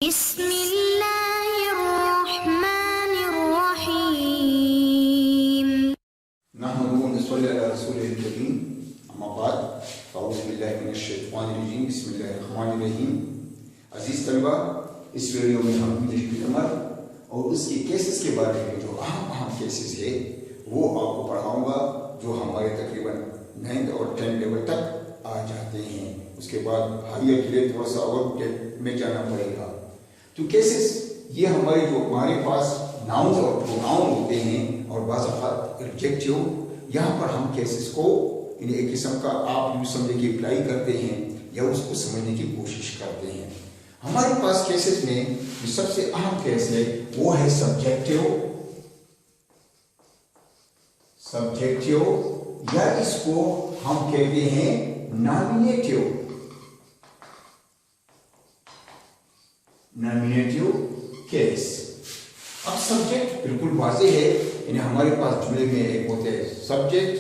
बिस्मिल्लाहिर्रहमानिर्रहीम। नहमदुहु व नसल्ली अला रसूलिल करीम। अम्मा बाद फ़अऊज़ु बिल्लाहि मिनश शैतानिर रजीम। बिस्मिल्लाहिर्रहमानिर्रहीम। अज़ीज़ तलबा, इस वीडियो में हम इंग्लिश ग्रामर और उसके केसेस के बारे में जो अहम केसेस है वो आपको पढ़ाऊँगा, जो हमारे तकरीबन 9th और 10th लेवल तक आ जाते हैं। उसके बाद हायर के लिए थोड़ा सा और डेप्थ में जाना पड़ेगा। तो केसेस ये हमारे पास नाउन्स और प्रोनाउन होते हैं और बाज़ औक़ात एडजेक्टिव। यहाँ पर हम केसेस को एक किस्म का आप यूँ समझे कि अप्लाई करते हैं या उसको समझने की कोशिश करते हैं। हमारे पास केसेस में जो सबसे अहम केस है वो है सब्जेक्टिव या इसको हम कहते हैं नॉमिनेटिव केस। अब सब्जेक्ट बिल्कुल वाज़ेह है, यानी हमारे पास जुमले में एक होते हैं सब्जेक्ट,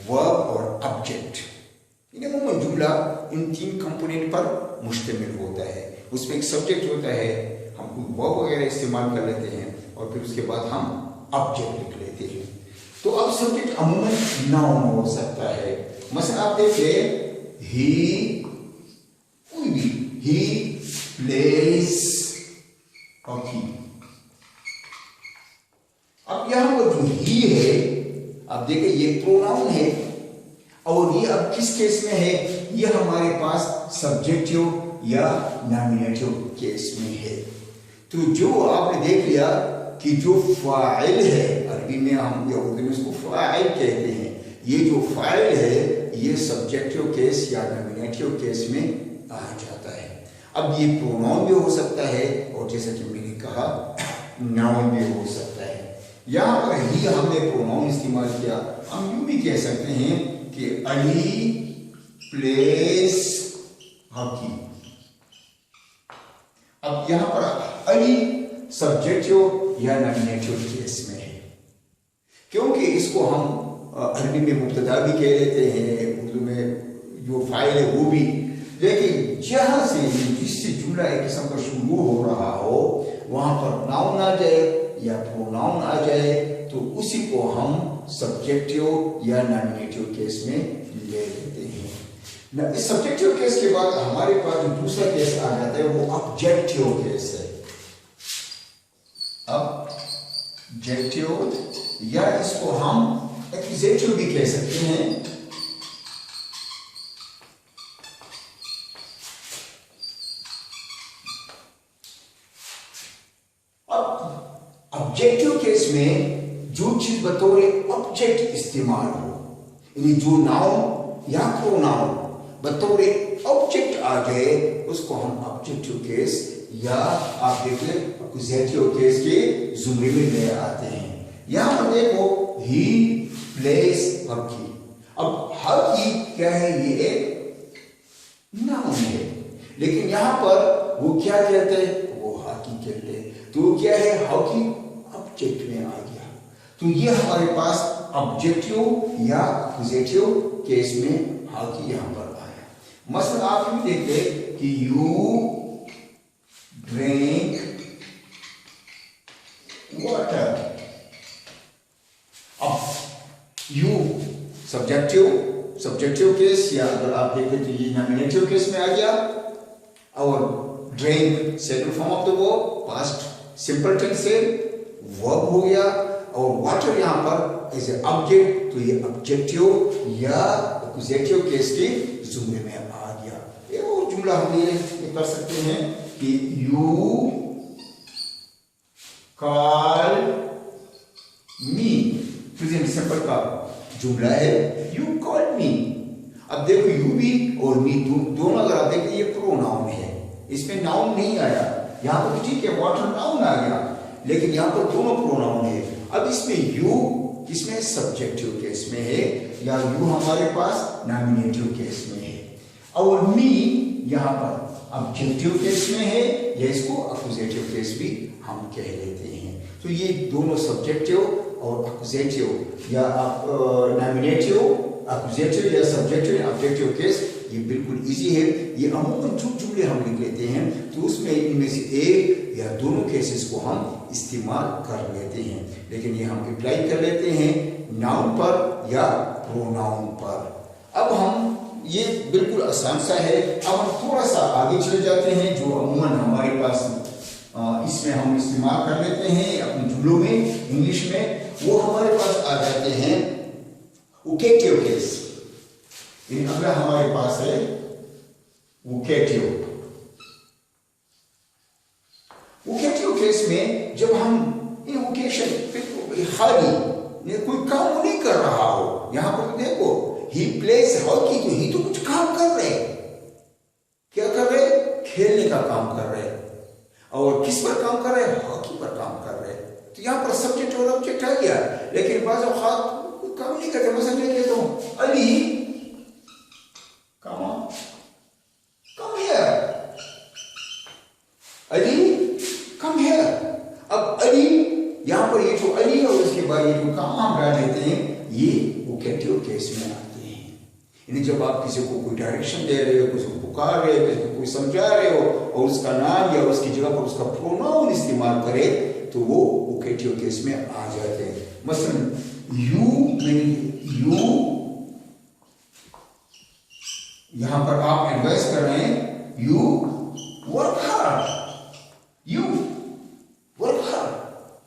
वर्ब और ऑब्जेक्ट। इन्हें जुमला इन 3 कंपोनेंट पर मुश्तमिल होता है। उसमें एक सब्जेक्ट होता है, हम वर्ब वगैरह इस्तेमाल कर लेते हैं और फिर उसके बाद हम ऑब्जेक्ट लिख लेते हैं। तो अब सब्जेक्ट अमूमन नाउन हो सकता है। मसलन आप देखिए ही प्लेज हॉकी। अब यहां पर जो ही है, आप देखिए ये प्रोनाउन है और ये अब किस केस में है? ये हमारे पास सब्जेक्टिव या नॉमिनेटिव केस में है। तो जो आपने देख लिया कि जो फाइल है, अरबी में हम या उर्दू में उसको फाइल कहते हैं, ये जो फाइल है ये सब्जेक्टिव केस या नॉमिनेटिव केस में आ जाता है। अब ये प्रोनाउन भी हो सकता है और जैसा कि मैंने कहा नाउन भी हो सकता है। यहाँ पर ही हमने प्रोनाउन इस्तेमाल किया। हम यूँ भी कह सकते हैं कि अली प्लेस हॉकी। अब यहाँ पर अली सब्जेक्टिव या नॉमिनेटिव केस में है, क्योंकि इसको हम अरबी में मुब्तदा भी कह लेते हैं, उर्दू में जो फाइल है वो भी। लेकिन जहाँ से जिससे जुमला एक किस्म का शुरू हो रहा हो वहाँ पर नाउन आ जाए या प्रोनाउन आ जाए तो उसी को हम सब्जेक्टिव या नॉमिनेटिव केस में ले लेते हैं। इस सब्जेक्टिव केस के बाद हमारे पास जो दूसरा केस आ जाता है वो ऑब्जेक्टिव केस है। ऑब्जेक्टिव या इसको हम एक्यूजेटिव भी कह सकते हैं। ऑब्जेक्टिव केस में जो चीज बतौर ऑब्जेक्ट इस्तेमाल हो, यानी जो नाउन या प्रोनाउन बतौर ऑब्जेक्ट आ गए उसको हम ऑब्जेक्टिव केस या आप देखिए एक्यूजेटिव केस के जुमरे में ले आते हैं। यहां पर देखो ही प्लेस हॉकी। अब हॉकी क्या है? ये एक नाउन है, लेकिन यहां पर वो क्या कहते हैं? वो हॉकी कहते हैं। तो क्या है? हॉकी ऑब्जेक्ट में आ गया। तो ये हमारे पास ऑब्जेक्टिव या एक्यूजेटिव केस में हॉकी यहां पर आया। मसलन आप भी देखते कि यू ड्रिंक वाटर। अब यू सब्जेक्टिव केस या अगर आप देखें तो ये नॉमिनेटिव केस में आ गया। और drink second form of the verb, past simple tense से वर्ब हो गया। और वाटर यहाँ पर एज ए ऑब्जेक्ट, तो ये ऑब्जेक्टिव या एक्यूजेटिव केस के जुमले में आ गया। ये वो जुमला हम ये कर सकते हैं कि you call me, present simple का जुमला है यू कॉल मी। अब देखो यू भी और मी दोनों अगर आप देखिए ये प्रोनाउन है, इसमें नाउन नहीं आया। यहाँ पर ठीक है वाटर नाउन आ गया, लेकिन यहाँ पर दोनों प्रोनाउन है। अब इसमें यू किसमें? सब्जेक्टिव केस में है या यू हमारे पास नॉमिनेटिव केस में है। और मी यहाँ पर ऑब्जेक्टिव केस में है या इसको एक्यूजेटिव केस भी हम कह लेते हैं। तो ये दोनों सब्जेक्टिव और एक्यूजेटिव या नॉमिनेटिव, एक्यूजेटिव या सब्जेक्टिव या ऑब्जेक्टिव केस ये बिल्कुल इजी है। ये अमूमन जो जुमले हम लिख लेते हैं तो उसमें इनमें से एक या दोनों केसेस को हम इस्तेमाल कर लेते हैं, लेकिन ये हम अप्लाई कर लेते हैं नाउन पर या प्रोनाउन पर। अब हम ये बिल्कुल आसान सा है। अब हम थोड़ा सा आगे चले जाते हैं जो अमूमन हमारे पास इसमें हम इस्तेमाल कर लेते हैं अपने जुमलों में इंग्लिश में। वो हमारे पास आ जाते हैं वोकेटिव केस। अगला हमारे पास है वोकेटिव। वोकेटिव केस में जब हम इन वोकेशन खाली कोई काम नहीं कर रहा हो, यहां पर तो देखो ही प्लेज हॉकी, तो ही तो कुछ काम कर रहे, क्या कर रहे, खेलने का काम कर रहे। और किस पर काम कर रहे हैं, हॉकी पर काम कर रहे हैं। तो यहाँ पर सब्जेक्ट और ऑब्जेक्ट आ गया, लेकिन बाज़ औक़ात काम नहीं करते। मसलन ले लेता हूँ Ali come here, Ali come here. अब अली यहाँ पर ये जो अली है और उसके बाद ये जो काम हम डाल देते हैं ये वोकेटिव केस में आते हैं। यानी जब आप किसी को कोई डायरेक्शन दे रहे हो, किसी को पुकार रहे हो, किसी को कोई समझा रहे हो और उसका नाम या उसकी जगह पर उसका प्रोनाउन इस्तेमाल करे तो वो वोकेटिव केस में आ जाते हैं। मसलन यू यहां पर आप एडवाइस कर रहे हैं you work hard, you work hard,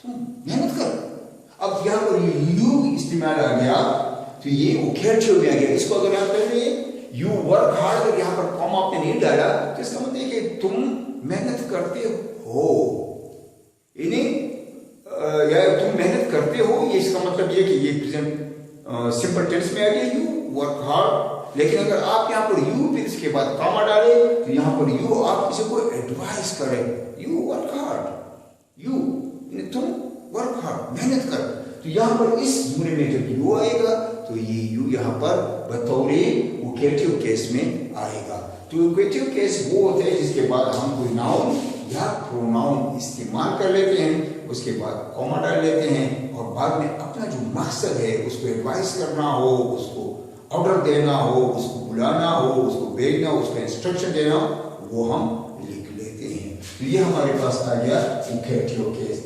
तुम मेहनत कर। अब यहां पर यू इस्तेमाल आ गया तो ये वोकेटिव में आ गया। इसको अगर आप कह रहे हैं यू वर्क हार्ड, अगर यहां पर कॉमा आपने नहीं डाला तो इसका मतलब है कि तुम मेहनत करते हो, यानी या तुम मेहनत करते हो। ये इसका मतलब ये कि ये प्रेजेंट सिंपल टेंस में आ गया यू वर्क हार्ड। लेकिन अगर आप यहाँ पर यू फिर इसके बाद कॉमा डाले तो यहाँ पर यू आप किसी को एडवाइस करें, यू वर्क हार्ड, यू तुम वर्क हार्ड, मेहनत कर। तो यहाँ पर इस जुमले में जब यू आएगा तो ये यू यहाँ पर बतौरे वोकेटिव केस में आएगा। तो वोकेटिव केस वो होते हैं जिसके बाद हम कोई नाउन या प्रोनाउन इस्तेमाल कर लेते हैं, उसके बाद कॉमा डाल लेते हैं और बाद में अपना जो मकसद है उसको एडवाइस करना हो, उसको ऑर्डर देना हो, उसको बुलाना हो, उसको भेजना हो, उसको इंस्ट्रक्शन देना हो, वो हम लिख लेते हैं। तो ये हमारे पास आ गया वोकेटिव केस।